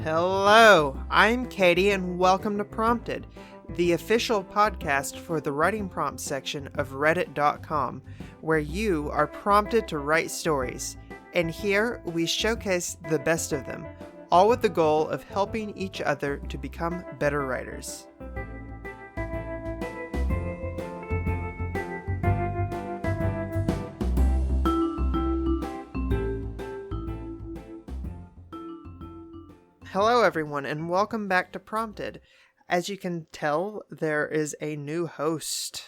Hello, I'm Katie and welcome to Prompted, the official podcast for the writing prompt section of reddit.com, where you are prompted to write stories. And here we showcase the best of them, all with the goal of helping each other to become better writers. Hello everyone and welcome back to Prompted. As you can tell, there is a new host,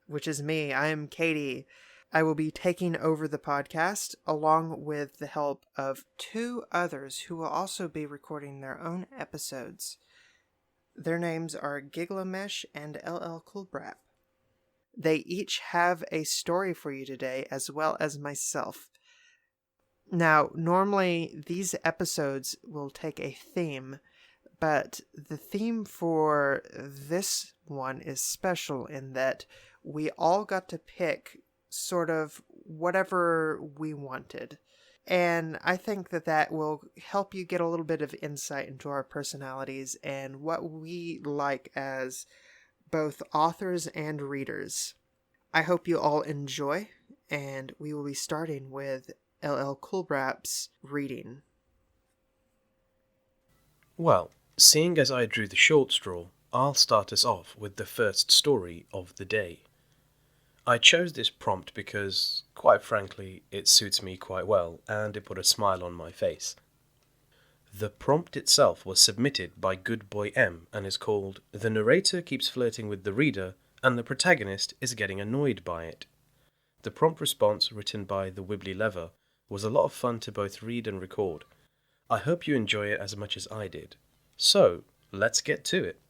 which is me. I am Katie. I will be taking over the podcast along with the help of two others who will also be recording their own episodes. Their names are Giglomesh and LLCoolBrap. They each have a story for you today, as well as myself. Now, normally these episodes will take a theme, but the theme for this one is special in that we all got to pick sort of whatever we wanted. And I think that will help you get a little bit of insight into our personalities and what we like as both authors and readers. I hope you all enjoy, and we will be starting with LLCoolBrap's reading. Well, seeing as I drew the short straw, I'll start us off with the first story of the day. I chose this prompt because, quite frankly, it suits me quite well and it put a smile on my face. The prompt itself was submitted by Good Boy M and is called "The narrator keeps flirting with the reader and the protagonist is getting annoyed by it." The prompt response, written by TheWibbleyLever, was a lot of fun to both read and record. I hope you enjoy it as much as I did. So, let's get to it.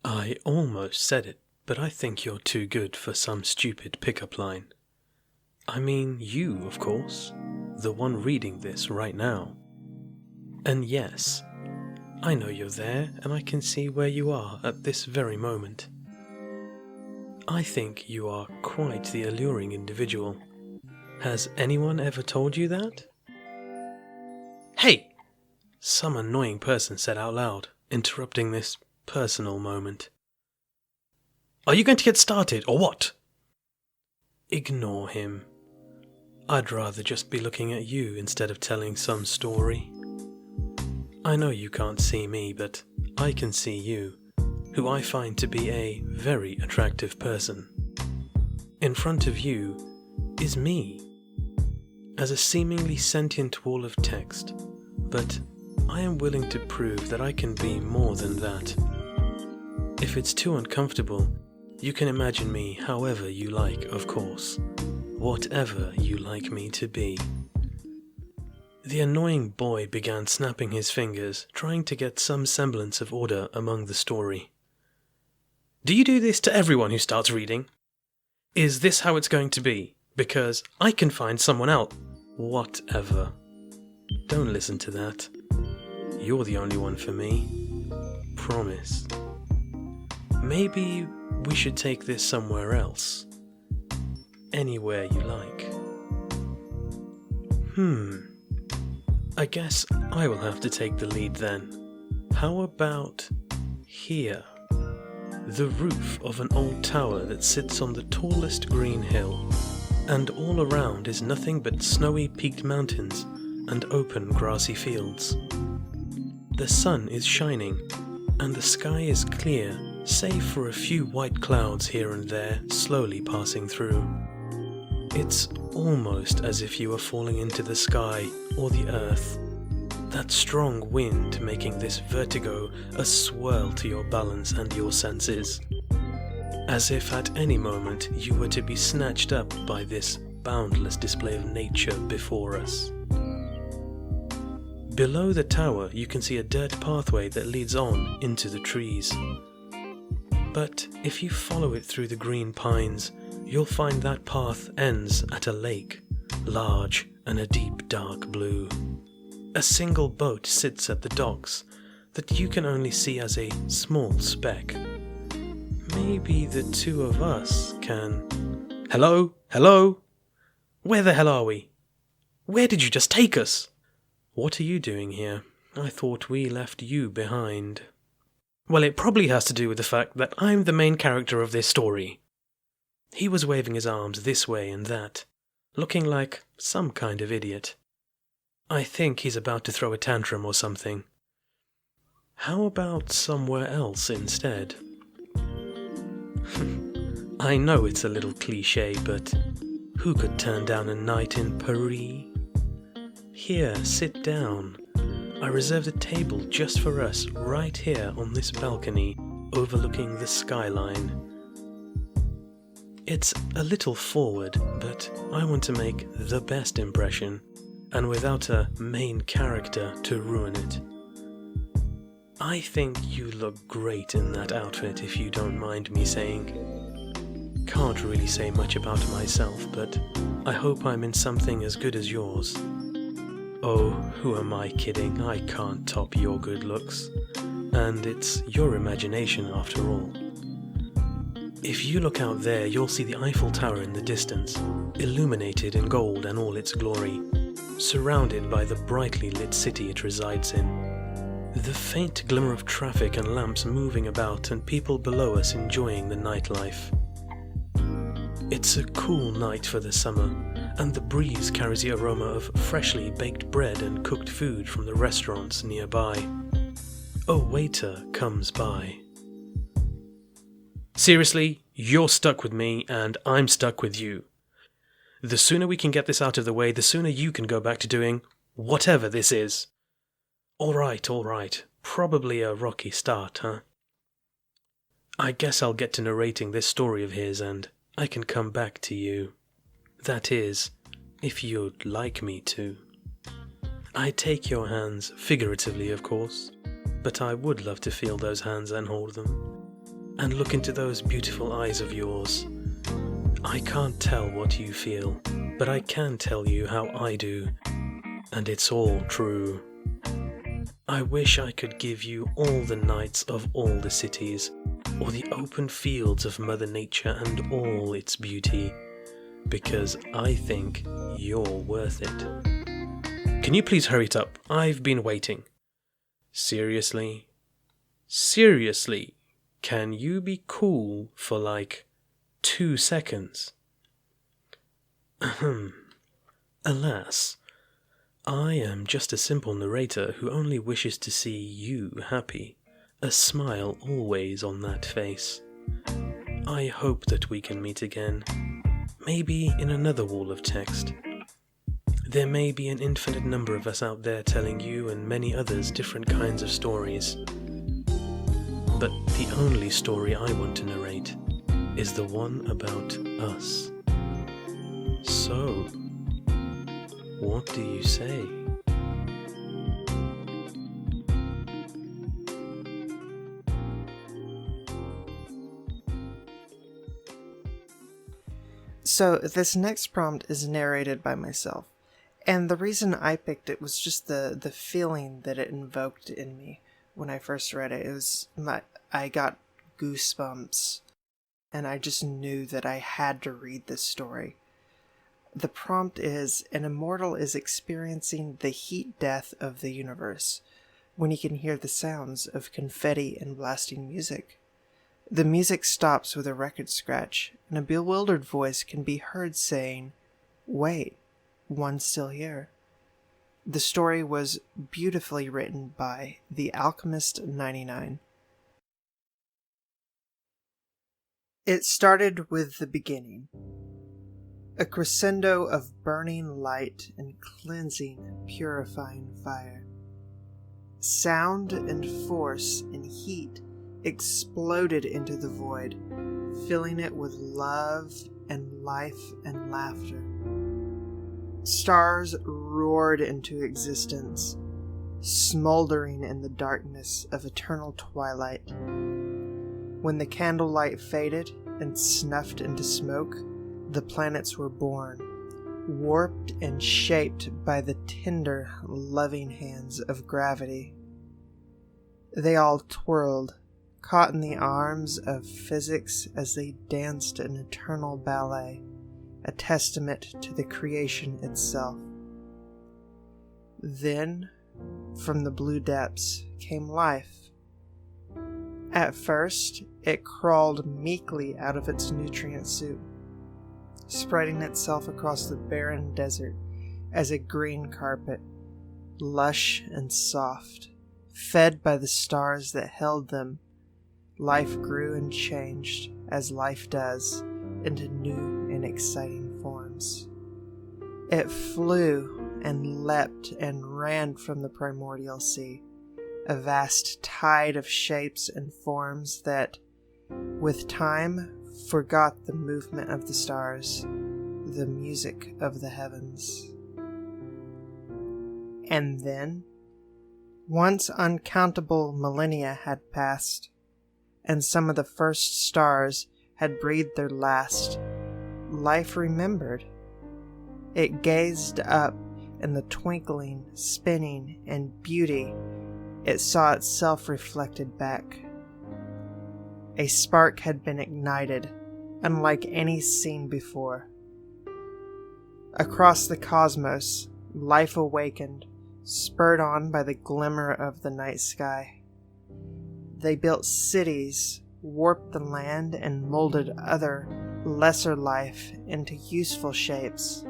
I almost said it, but I think you're too good for some stupid pickup line. I mean you, of course, the one reading this right now. And yes, I know you're there and I can see where you are at this very moment. I think you are quite the alluring individual. Has anyone ever told you that? Hey! Some annoying person said out loud, interrupting this personal moment. Are you going to get started, or what? Ignore him. I'd rather just be looking at you instead of telling some story. I know you can't see me, but I can see you, who I find to be a very attractive person. In front of you is me, as a seemingly sentient wall of text, but I am willing to prove that I can be more than that. If it's too uncomfortable, you can imagine me however you like, of course, whatever you like me to be. The annoying boy began snapping his fingers, trying to get some semblance of order among the story. Do you do this to everyone who starts reading? Is this how it's going to be? Because I can find someone else. Whatever. Don't listen to that. You're the only one for me. Promise. Maybe we should take this somewhere else. Anywhere you like. I guess I will have to take the lead then. How about here? The roof of an old tower that sits on the tallest green hill, and all around is nothing but snowy peaked mountains and open grassy fields. The sun is shining, and the sky is clear, save for a few white clouds here and there slowly passing through. It's almost as if you are falling into the sky or the earth, that strong wind making this vertigo a swirl to your balance and your senses, as if at any moment you were to be snatched up by this boundless display of nature before us. Below the tower you can see a dirt pathway that leads on into the trees. But if you follow it through the green pines, you'll find that path ends at a lake, large and a deep dark blue. A single boat sits at the docks that you can only see as a small speck. Maybe the two of us can... Hello? Hello? Where the hell are we? Where did you just take us? What are you doing here? I thought we left you behind. Well, it probably has to do with the fact that I'm the main character of this story. He was waving his arms this way and that, looking like some kind of idiot. I think he's about to throw a tantrum or something. How about somewhere else instead? I know it's a little cliché, but who could turn down a night in Paris? Here, sit down. I reserved a table just for us right here on this balcony overlooking the skyline. It's a little forward, but I want to make the best impression, and without a main character to ruin it. I think you look great in that outfit, if you don't mind me saying. Can't really say much about myself, but I hope I'm in something as good as yours. Oh, who am I kidding? I can't top your good looks. And it's your imagination after all. If you look out there, you'll see the Eiffel Tower in the distance, illuminated in gold and all its glory, surrounded by the brightly lit city it resides in. The faint glimmer of traffic and lamps moving about and people below us enjoying the nightlife. It's a cool night for the summer, and the breeze carries the aroma of freshly baked bread and cooked food from the restaurants nearby. A waiter comes by. Seriously, you're stuck with me, and I'm stuck with you. The sooner we can get this out of the way, the sooner you can go back to doing whatever this is. All right. Probably a rocky start, huh? I guess I'll get to narrating this story of his, and I can come back to you. That is, if you'd like me to. I take your hands, figuratively of course, but I would love to feel those hands and hold them. And look into those beautiful eyes of yours. I can't tell what you feel, but I can tell you how I do, and it's all true. I wish I could give you all the nights of all the cities, or the open fields of Mother Nature and all its beauty, because I think you're worth it. Can you please hurry it up? I've been waiting. Seriously? Can you be cool for like 2 seconds? Alas, I am just a simple narrator who only wishes to see you happy, a smile always on that face. I hope that we can meet again, maybe in another wall of text. There may be an infinite number of us out there telling you and many others different kinds of stories. But the only story I want to narrate is the one about us. So, what do you say? So, this next prompt is narrated by myself. And the reason I picked it was just the feeling that it invoked in me when I first read it. I got goosebumps, and I just knew that I had to read this story. The prompt is, an immortal is experiencing the heat death of the universe when he can hear the sounds of confetti and blasting music. The music stops with a record scratch, and a bewildered voice can be heard saying, "Wait, one's still here." The story was beautifully written by The Alchemist 99. It started with the beginning. A crescendo of burning light and cleansing and purifying fire. Sound and force and heat exploded into the void, filling it with love and life and laughter. Stars roared into existence, smoldering in the darkness of eternal twilight. When the candlelight faded and snuffed into smoke, the planets were born, warped and shaped by the tender, loving hands of gravity. They all twirled, caught in the arms of physics as they danced an eternal ballet, a testament to the creation itself. Then, from the blue depths came life. At first, it crawled meekly out of its nutrient soup, spreading itself across the barren desert as a green carpet, lush and soft. Fed by the stars that held them, life grew and changed, as life does, into new and exciting forms. It flew and leapt and ran from the primordial sea, a vast tide of shapes and forms that, with time, forgot the movement of the stars, the music of the heavens. And then, once uncountable millennia had passed, and some of the first stars had breathed their last, life remembered. It gazed up in the twinkling, spinning, and beauty it saw itself reflected back. A spark had been ignited, unlike any seen before. Across the cosmos, life awakened, spurred on by the glimmer of the night sky. They built cities, warped the land, and molded other, lesser life into useful shapes.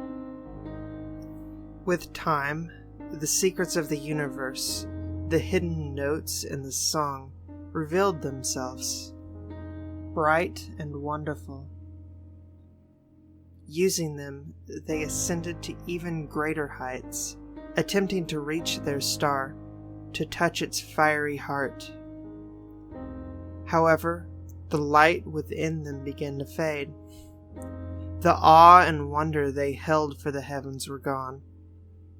With time, the secrets of the universe, the hidden notes in the song, revealed themselves, bright and wonderful. Using them, they ascended to even greater heights, attempting to reach their star, to touch its fiery heart. However, the light within them began to fade. The awe and wonder they held for the heavens were gone,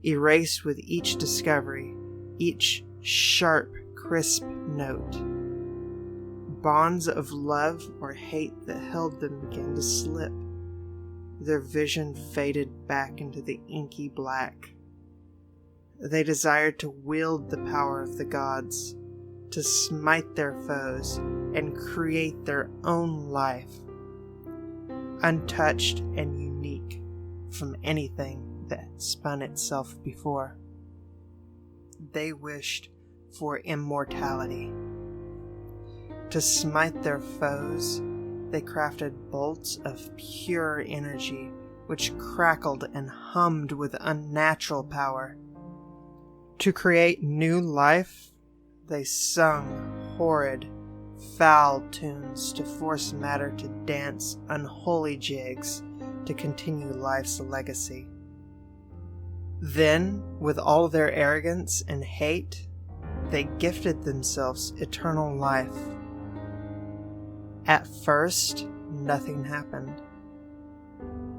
erased with each discovery, each sharp, crisp note. Bonds of love or hate that held them began to slip. Their vision faded back into the inky black. They desired to wield the power of the gods, to smite their foes and create their own life, untouched and unique from anything that spun itself before. They wished for immortality. To smite their foes, they crafted bolts of pure energy which crackled and hummed with unnatural power. To create new life, they sung horrid, foul tunes to force matter to dance unholy jigs to continue life's legacy. Then, with all their arrogance and hate, they gifted themselves eternal life. At first, nothing happened.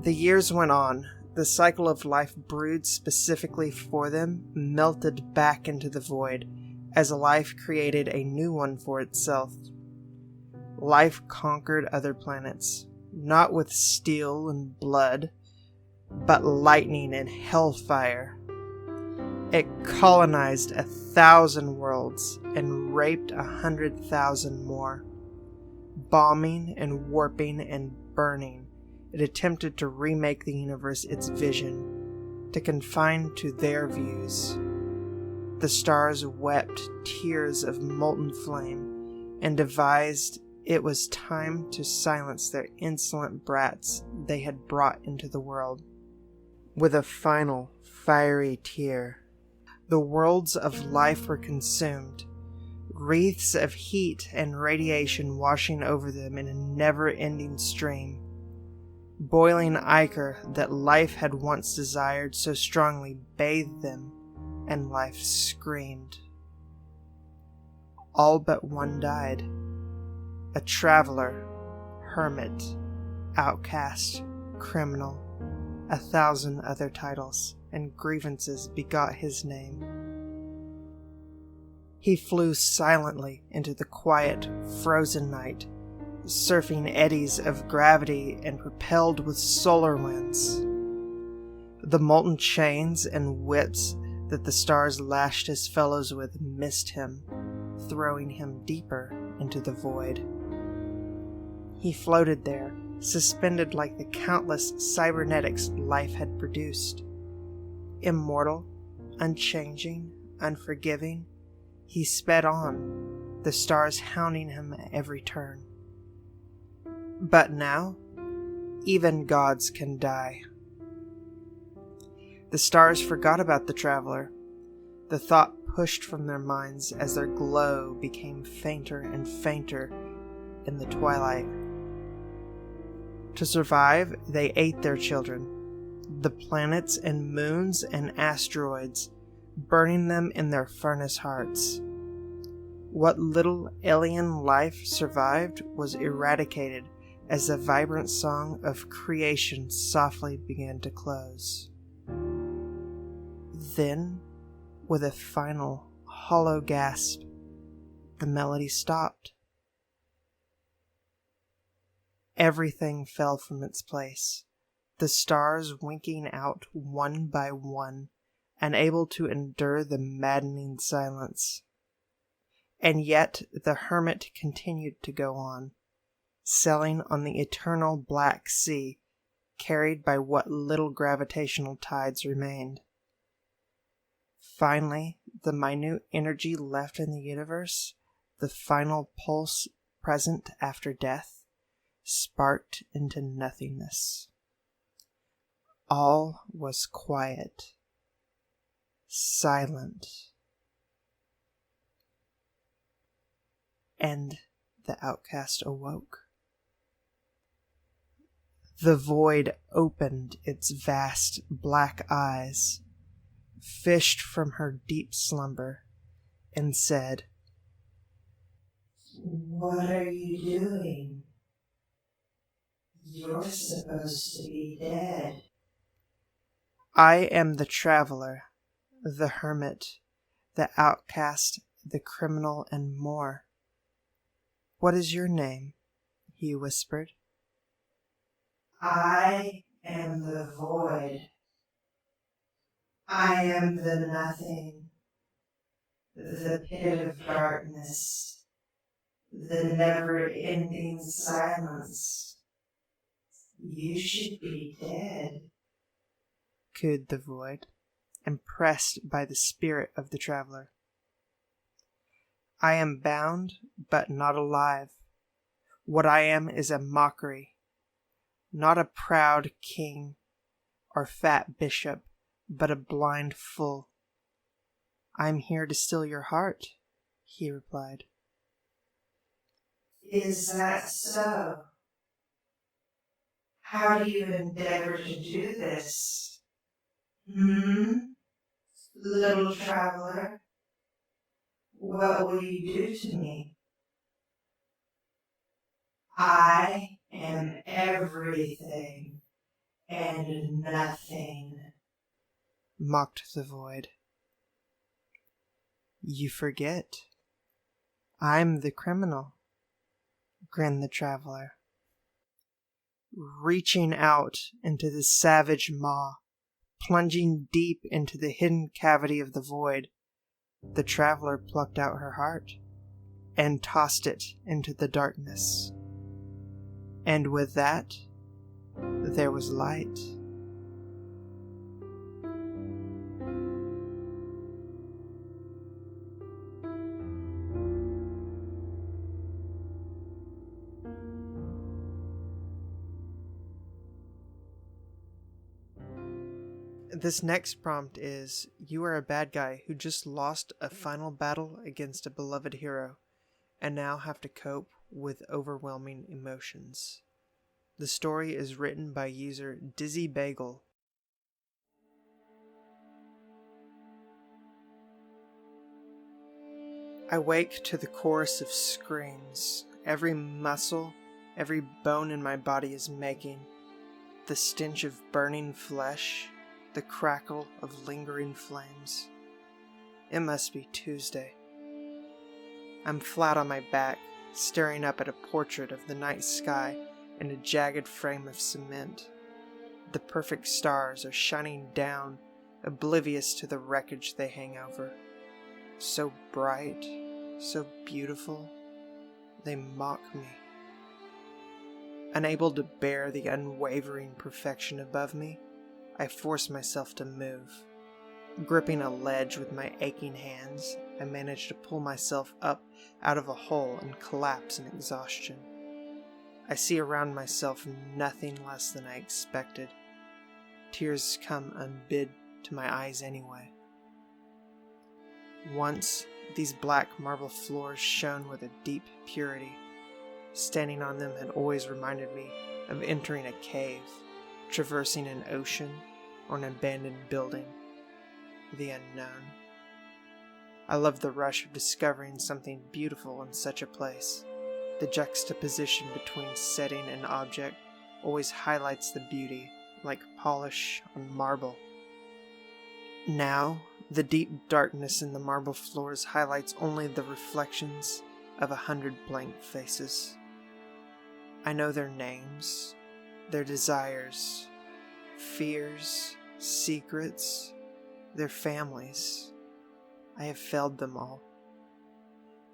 The years went on. The cycle of life brewed specifically for them melted back into the void as life created a new one for itself. Life conquered other planets, not with steel and blood, but lightning and hellfire. It colonized 1,000 worlds and raped 100,000 more. Bombing and warping and burning, it attempted to remake the universe its vision, to confine to their views. The stars wept tears of molten flame, and devised it was time to silence their insolent brats they had brought into the world. With a final, fiery tear, the worlds of life were consumed, wreaths of heat and radiation washing over them in a never-ending stream. Boiling ichor that life had once desired so strongly bathed them, and life screamed. All but one died. A traveler, hermit, outcast, criminal, 1,000 other titles and grievances begot his name. He flew silently into the quiet, frozen night, surfing eddies of gravity and propelled with solar winds. The molten chains and whips that the stars lashed his fellows with missed him, throwing him deeper into the void. He floated there, suspended like the countless cybernetics life had produced. Immortal, Unchanging, unforgiving, he sped on, the stars hounding him at every turn. But now, even gods can die. The stars forgot about the traveler. The thought pushed from their minds as their glow became fainter and fainter in the twilight. To survive, they ate their children, the planets and moons and asteroids, burning them in their furnace hearts. What little alien life survived was eradicated as the vibrant song of creation softly began to close. Then, with a final, hollow gasp, the melody stopped. Everything fell from its place, the stars winking out one by one, unable to endure the maddening silence. And yet the hermit continued to go on, sailing on the eternal black sea, carried by what little gravitational tides remained. Finally, the minute energy left in the universe, the final pulse present after death, sparked into nothingness. All was quiet, silent, and the outcast awoke. The void opened its vast black eyes, fished from her deep slumber, and said, "What are you doing? You're supposed to be dead." "I am the traveler, the hermit, the outcast, the criminal, and more." "What is your name?" he whispered. "I am the void. I am the nothing, the pit of darkness, the never-ending silence. You should be dead," cooed the void, impressed by the spirit of the traveler. "I am bound, but not alive. What I am is a mockery, not a proud king or fat bishop, but a blind fool." "I am here to steal your heart," he replied. "Is that so? How do you endeavor to do this? Little traveler, what will you do to me?" "I am everything and nothing," mocked the void. "You forget. I'm the criminal," grinned the traveler. Reaching out into the savage maw, plunging deep into the hidden cavity of the void, the traveler plucked out her heart and tossed it into the darkness. And with that, there was light. This next prompt is, you are a bad guy who just lost a final battle against a beloved hero, and now have to cope with overwhelming emotions. The story is written by user dizzybagel. I wake to the chorus of screams. Every muscle, every bone in my body is making. The stench of burning flesh, the crackle of lingering flames. It must be Tuesday. I'm flat on my back, staring up at a portrait of the night sky in a jagged frame of cement. The perfect stars are shining down, oblivious to the wreckage they hang over. So bright, so beautiful, they mock me. Unable to bear the unwavering perfection above me, I force myself to move. Gripping a ledge with my aching hands, I manage to pull myself up out of a hole and collapse in exhaustion. I see around myself nothing less than I expected. Tears come unbid to my eyes anyway. Once, these black marble floors shone with a deep purity. Standing on them had always reminded me of entering a cave, traversing an ocean, or an abandoned building. The unknown. I love the rush of discovering something beautiful in such a place. The juxtaposition between setting and object always highlights the beauty, like polish on marble. Now, the deep darkness in the marble floors highlights only the reflections of 100 blank faces. I know their names, their desires, fears, secrets, their families. I have failed them all.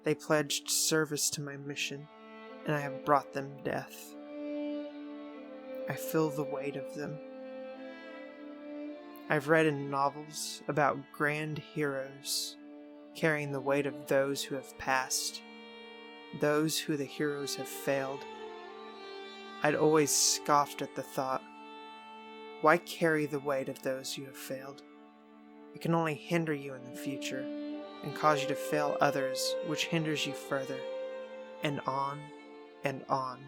They pledged service to my mission, and I have brought them death. I feel the weight of them. I've read in novels about grand heroes carrying the weight of those who have passed, those who the heroes have failed. I'd always scoffed at the thought, why carry the weight of those you have failed? It can only hinder you in the future and cause you to fail others, which hinders you further, and on and on.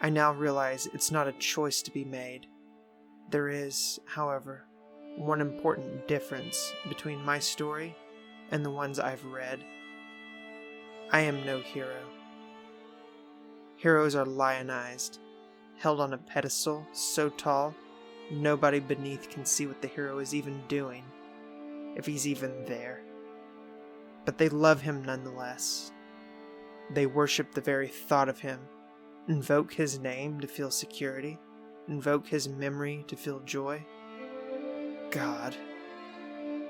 I now realize it's not a choice to be made. There is, however, one important difference between my story and the ones I've read. I am no hero. Heroes are lionized, held on a pedestal so tall nobody beneath can see what the hero is even doing, if he's even there. But they love him nonetheless. They worship the very thought of him, invoke his name to feel security, invoke his memory to feel joy. God,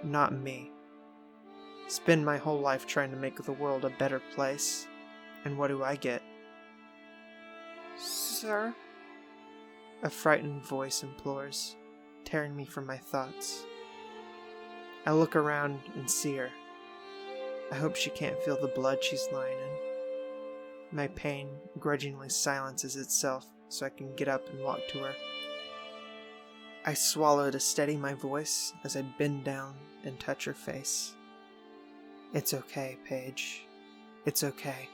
not me. Spend my whole life trying to make the world a better place, and what do I get? Sir? A frightened voice implores, tearing me from my thoughts. I look around and see her. I hope she can't feel the blood she's lying in. My pain grudgingly silences itself so I can get up and walk to her. I swallow to steady my voice as I bend down and touch her face. It's okay, Paige. It's okay.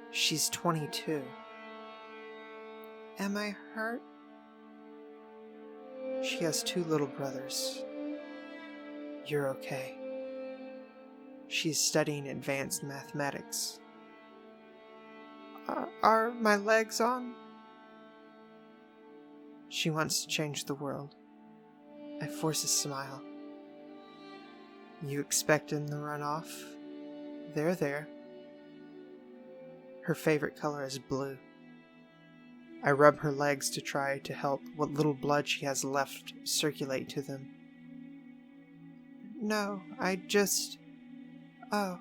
She's 22. Am I hurt? She has 2 little brothers. You're okay. She's studying advanced mathematics. Are my legs on? She wants to change the world. I force a smile. You expect him to run off? They're there. Her favorite color is blue. I rub her legs to try to help what little blood she has left circulate to them. No, Oh,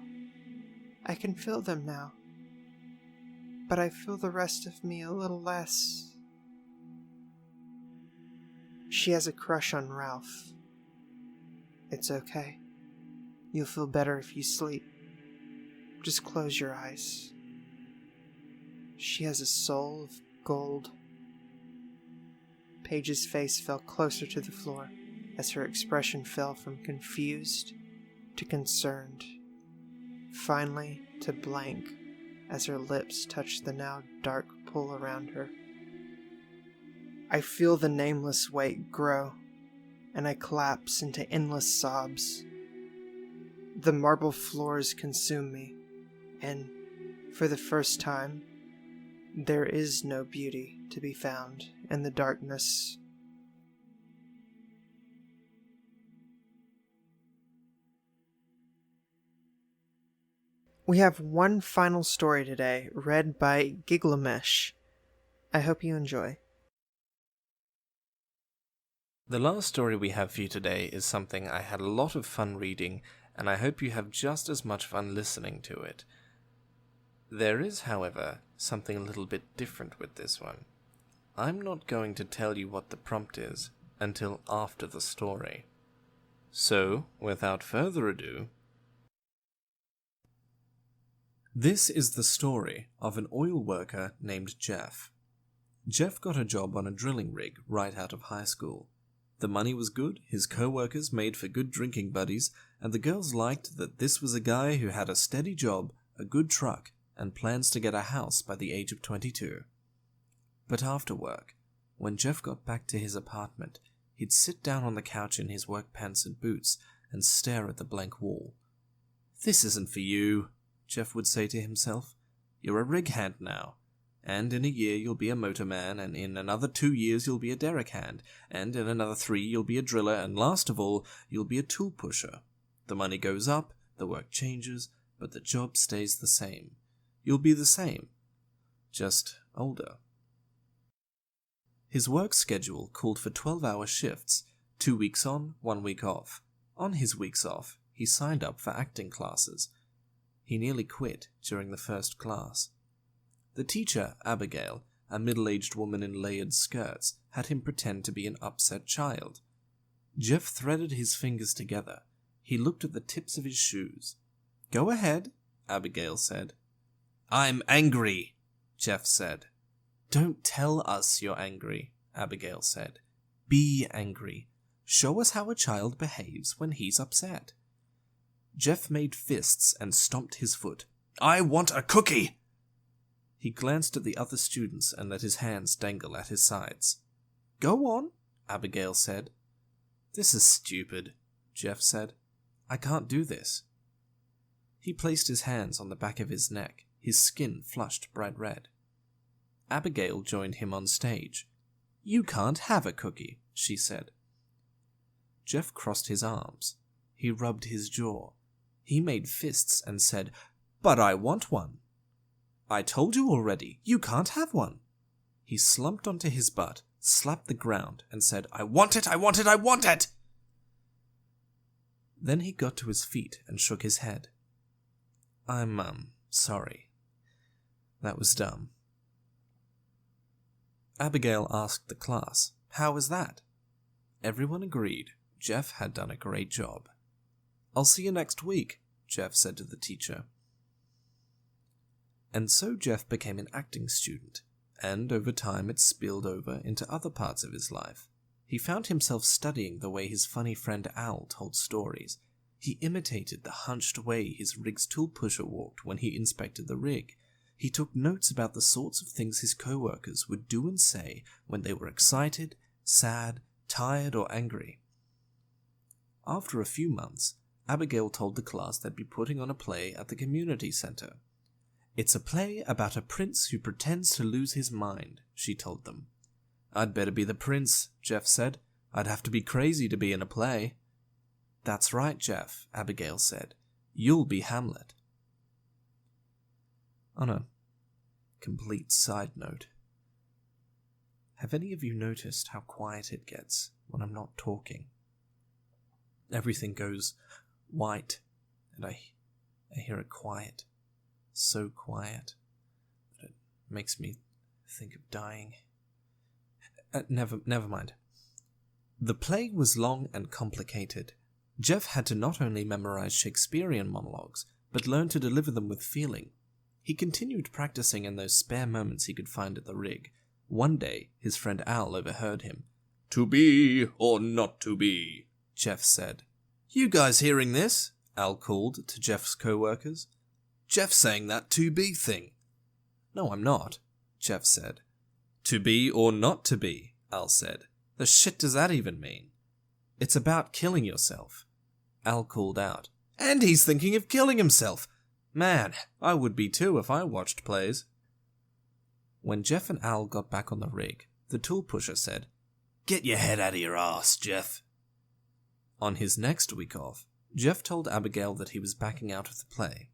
I can feel them now. But I feel the rest of me a little less. She has a crush on Ralph. It's okay. You'll feel better if you sleep. Just close your eyes. She has a soul of gold. Paige's face fell closer to the floor as her expression fell from confused to concerned, finally to blank as her lips touched the now dark pool around her. I feel the nameless weight grow, and I collapse into endless sobs. The marble floors consume me, and, for the first time, there is no beauty to be found in the darkness. We have one final story today, read by Giglomesh. I hope you enjoy. The last story we have for you today is something I had a lot of fun reading, and I hope you have just as much fun listening to it. There is, however, something a little bit different with this one. I'm not going to tell you what the prompt is until after the story. So, without further ado, this is the story of an oil worker named Jeff. Jeff got a job on a drilling rig right out of high school. The money was good, his co-workers made for good drinking buddies, and the girls liked that this was a guy who had a steady job, a good truck, and plans to get a house by the age of 22. But after work, when Jeff got back to his apartment, he'd sit down on the couch in his work pants and boots and stare at the blank wall. "This isn't for you," Jeff would say to himself. "You're a rig hand now, and in a year you'll be a motorman, and in another 2 years you'll be a derrick hand, and in another 3 you'll be a driller, and last of all, you'll be a tool pusher. The money goes up, the work changes, but the job stays the same. You'll be the same, just older." His work schedule called for 12-hour shifts, 2 weeks on, 1 week off. On his weeks off, he signed up for acting classes. He nearly quit during the first class. The teacher, Abigail, a middle-aged woman in layered skirts, had him pretend to be an upset child. Jeff threaded his fingers together. He looked at the tips of his shoes. "Go ahead," Abigail said. "I'm angry," Jeff said. "Don't tell us you're angry," Abigail said. "Be angry. Show us how a child behaves when he's upset." Jeff made fists and stomped his foot. "I want a cookie!" He glanced at the other students and let his hands dangle at his sides. "Go on," Abigail said. "This is stupid," Jeff said. "I can't do this." He placed his hands on the back of his neck, his skin flushed bright red. Abigail joined him on stage. "You can't have a cookie," she said. Jeff crossed his arms. He rubbed his jaw. He made fists and said, "But I want one." "I told you already, you can't have one." He slumped onto his butt, slapped the ground, and said, "I want it, I want it, I want it!" Then he got to his feet and shook his head. I'm sorry. That was dumb." Abigail asked the class, "How was that?" Everyone agreed Jeff had done a great job. "I'll see you next week," Jeff said to the teacher. And so Jeff became an acting student, and over time it spilled over into other parts of his life. He found himself studying the way his funny friend Al told stories. He imitated the hunched way his rig's tool pusher walked when he inspected the rig. He took notes about the sorts of things his co-workers would do and say when they were excited, sad, tired, or angry. After a few months, Abigail told the class they'd be putting on a play at the community center. "It's a play about a prince who pretends to lose his mind," she told them. "I'd better be the prince," Jeff said. "I'd have to be crazy to be in a play." "That's right, Jeff," Abigail said. "You'll be Hamlet." On a complete side note, have any of you noticed how quiet it gets when I'm not talking? Everything goes white, and I hear it quiet. So quiet that it makes me think of dying. Never mind. The play was long and complicated. Jeff had to not only memorize Shakespearean monologues, but learn to deliver them with feeling. He continued practicing in those spare moments he could find at the rig. One day, his friend Al overheard him. "To be or not to be," Jeff said. "You guys hearing this?" Al called to Jeff's co-workers. "Jeff's saying that to be thing." "No, I'm not," Jeff said. "To be or not to be," Al said. "The shit does that even mean?" "It's about killing yourself," Al called out. "And he's thinking of killing himself. Man, I would be too if I watched plays." When Jeff and Al got back on the rig, the tool pusher said, "Get your head out of your arse, Jeff." On his next week off, Jeff told Abigail that he was backing out of the play.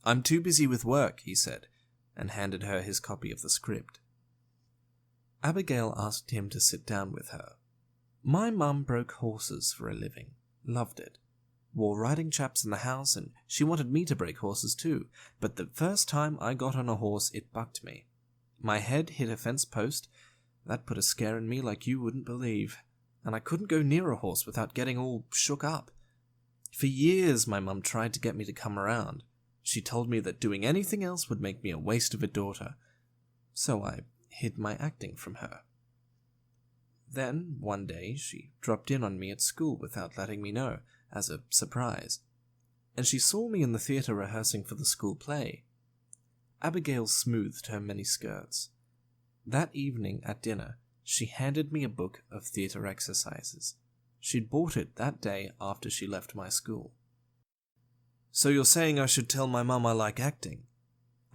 "I'm too busy with work," he said, and handed her his copy of the script. Abigail asked him to sit down with her. "My mum broke horses for a living. Loved it. Wore riding chaps in the house, and she wanted me to break horses too, but the first time I got on a horse it bucked me. My head hit a fence post. That put a scare in me like you wouldn't believe. and I couldn't go near a horse without getting all shook up. For years my mum tried to get me to come around. She told me that doing anything else would make me a waste of a daughter, so I hid my acting from her. Then, one day, she dropped in on me at school without letting me know, as a surprise, and she saw me in the theatre rehearsing for the school play. Abigail smoothed her mini skirts. That evening at dinner, she handed me a book of theatre exercises. She'd bought it that day after she left my school. So you're saying I should tell my mum I like acting?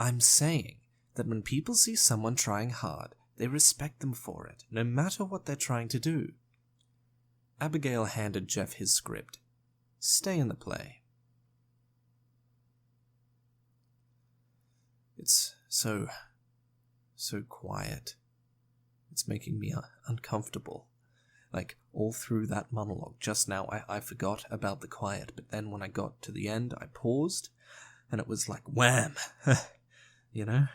I'm saying that when people see someone trying hard, they respect them for it, no matter what they're trying to do. Abigail handed Jeff his script. Stay in the play. It's so quiet. It's making me uncomfortable. Like, all through that monologue just now, I forgot about the quiet, but then when I got to the end, I paused, and it was like, wham! You know?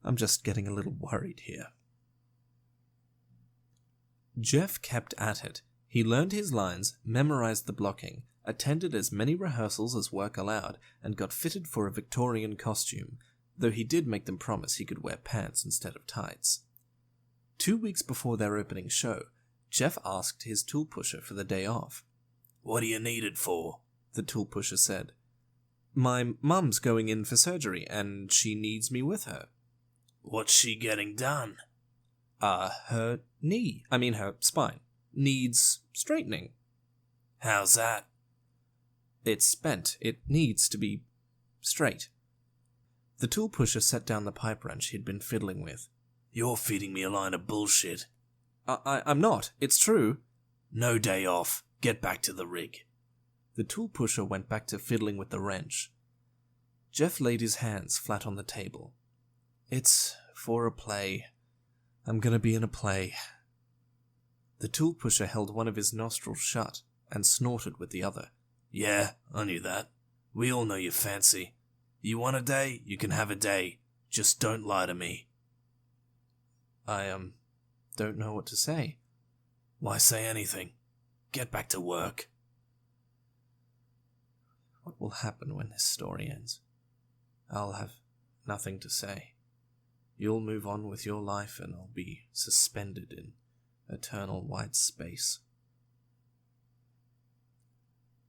I'm just getting a little worried here. Jeff kept at it. He learned his lines, memorized the blocking, attended as many rehearsals as work allowed, and got fitted for a Victorian costume, though he did make them promise he could wear pants instead of tights. 2 weeks before their opening show, Jeff asked his tool pusher for the day off. "What do you need it for?" the tool pusher said. "My mum's going in for surgery, and she needs me with her." "What's she getting done?" Her spine needs straightening." "How's that?" "It's bent. It needs to be straight." The tool pusher set down the pipe wrench he'd been fiddling with. "You're feeding me a line of bullshit." I'm not. It's true." "No day off. Get back to the rig." The tool pusher went back to fiddling with the wrench. Jeff laid his hands flat on the table. "It's for a play. I'm gonna be in a play." The tool pusher held one of his nostrils shut and snorted with the other. "Yeah, I knew that. We all know you're fancy. You want a day, you can have a day. Just don't lie to me." I don't know what to say." "Why say anything? Get back to work." What will happen when this story ends? I'll have nothing to say. You'll move on with your life and I'll be suspended in eternal white space.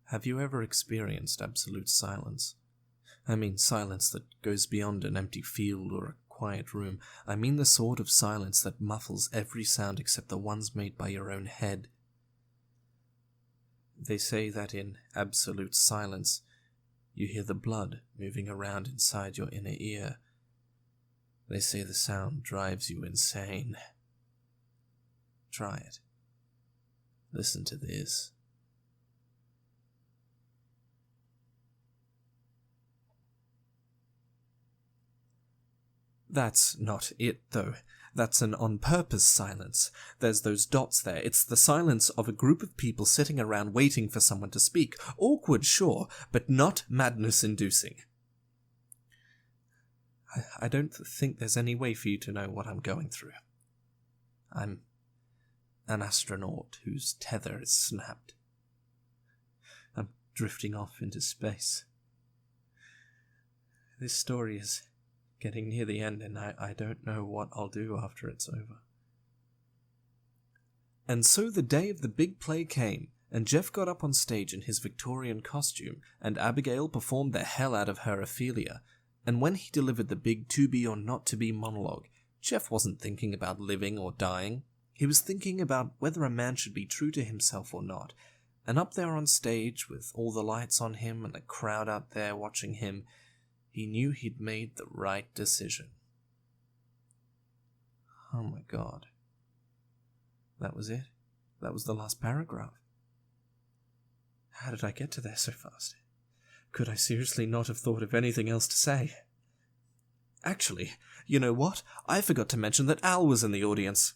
Have you ever experienced absolute silence? I mean silence that goes beyond an empty field or a quiet room. I mean the sort of silence that muffles every sound except the ones made by your own head. They say that in absolute silence, you hear the blood moving around inside your inner ear. They say the sound drives you insane. Try it. Listen to this. That's not it, though. That's an on-purpose silence. There's those dots there. It's the silence of a group of people sitting around waiting for someone to speak. Awkward, sure, but not madness-inducing. I don't think there's any way for you to know what I'm going through. I'm an astronaut whose tether is snapped. I'm drifting off into space. This story is getting near the end, and I don't know what I'll do after it's over. And so the day of the big play came, and Jeff got up on stage in his Victorian costume, and Abigail performed the hell out of her Ophelia, and when he delivered the big to-be or not-to-be monologue, Jeff wasn't thinking about living or dying. He was thinking about whether a man should be true to himself or not, and up there on stage, with all the lights on him and the crowd out there watching him, he knew he'd made the right decision. Oh my God. That was it? That was the last paragraph? How did I get to there so fast? Could I seriously not have thought of anything else to say? Actually, you know what? I forgot to mention that Al was in the audience.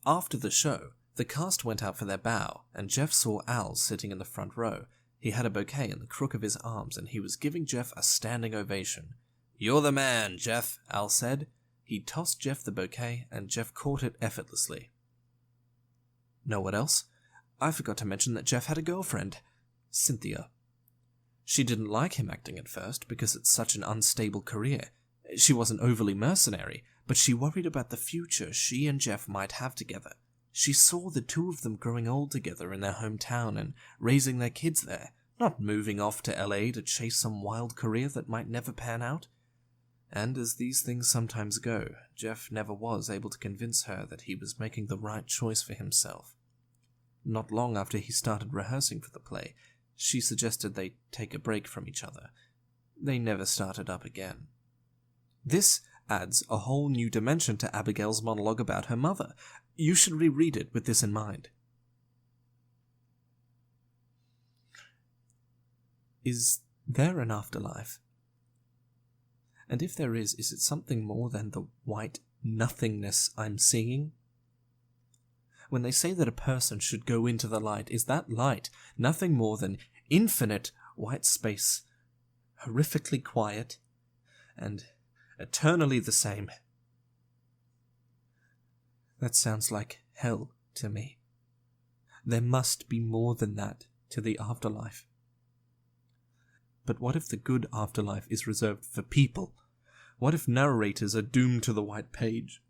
After the show, the cast went out for their bow, and Jeff saw Al sitting in the front row. He had a bouquet in the crook of his arms, and he was giving Jeff a standing ovation. "You're the man, Jeff," Al said. He tossed Jeff the bouquet, and Jeff caught it effortlessly. know what else? I forgot to mention that Jeff had a girlfriend, Cynthia. She didn't like him acting at first because it's such an unstable career. She wasn't overly mercenary, but she worried about the future she and Jeff might have together. She saw the two of them growing old together in their hometown and raising their kids there, not moving off to LA to chase some wild career that might never pan out. And as these things sometimes go, Jeff never was able to convince her that he was making the right choice for himself. Not long after he started rehearsing for the play, she suggested they take a break from each other. They never started up again. This adds a whole new dimension to Abigail's monologue about her mother. You should reread it with this in mind. Is there an afterlife? And if there is it something more than the white nothingness I'm seeing? When they say that a person should go into the light, is that light nothing more than infinite white space, horrifically quiet, and eternally the same? That sounds like hell to me. There must be more than that to the afterlife. But what if the good afterlife is reserved for people? What if narrators are doomed to the white page?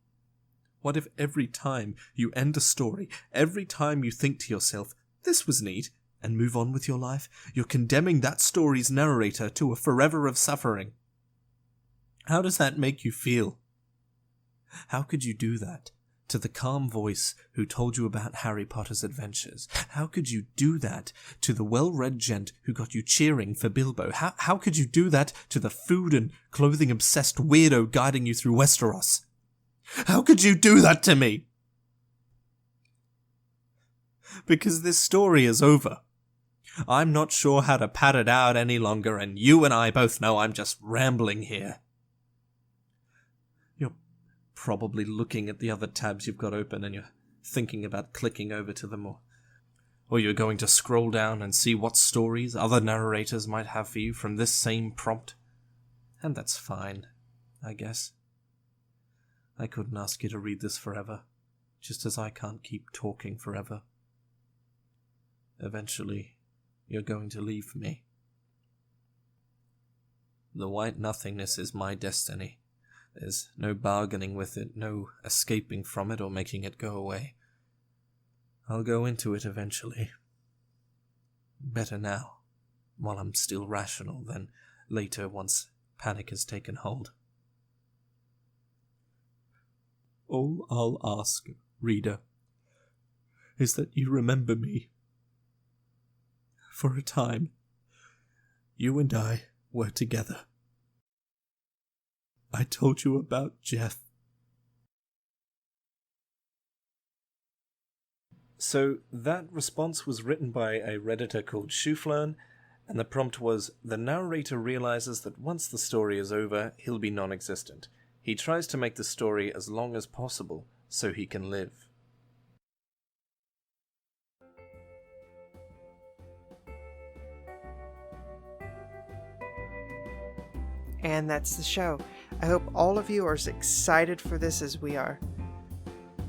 What if every time you end a story, every time you think to yourself, this was neat, and move on with your life, you're condemning that story's narrator to a forever of suffering? How does that make you feel? How could you do that to the calm voice who told you about Harry Potter's adventures? How could you do that to the well-read gent who got you cheering for Bilbo? How could you do that to the food and clothing-obsessed weirdo guiding you through Westeros? How could you do that to me? Because this story is over. I'm not sure how to pad it out any longer, and you and I both know I'm just rambling here. You're probably looking at the other tabs you've got open and you're thinking about clicking over to them, or you're going to scroll down and see what stories other narrators might have for you from this same prompt. And that's fine, I guess. I couldn't ask you to read this forever, just as I can't keep talking forever. Eventually, you're going to leave me. The white nothingness is my destiny. There's no bargaining with it, no escaping from it or making it go away. I'll go into it eventually. Better now, while I'm still rational, than later once panic has taken hold. All I'll ask, reader, is that you remember me. For a time, you and I were together. I told you about Jeff. So that response was written by a Redditor called shuflearn, and the prompt was, the narrator realizes that once the story is over, he'll be non-existent. He tries to make the story as long as possible so he can live. And that's the show. I hope all of you are as excited for this as we are.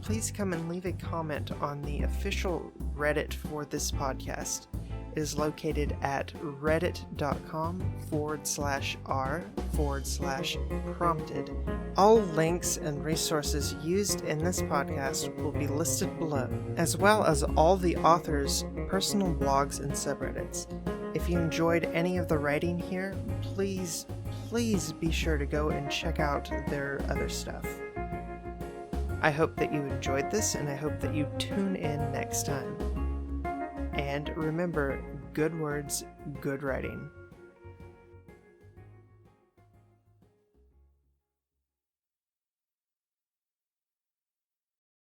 Please come and leave a comment on the official Reddit for this podcast. It is located at reddit.com/r/prompted. All links and resources used in this podcast will be listed below, as well as all the authors' personal blogs and subreddits. If you enjoyed any of the writing here, please be sure to go and check out their other stuff. I hope that you enjoyed this, and I hope that you tune in next time. And remember, good words, good writing.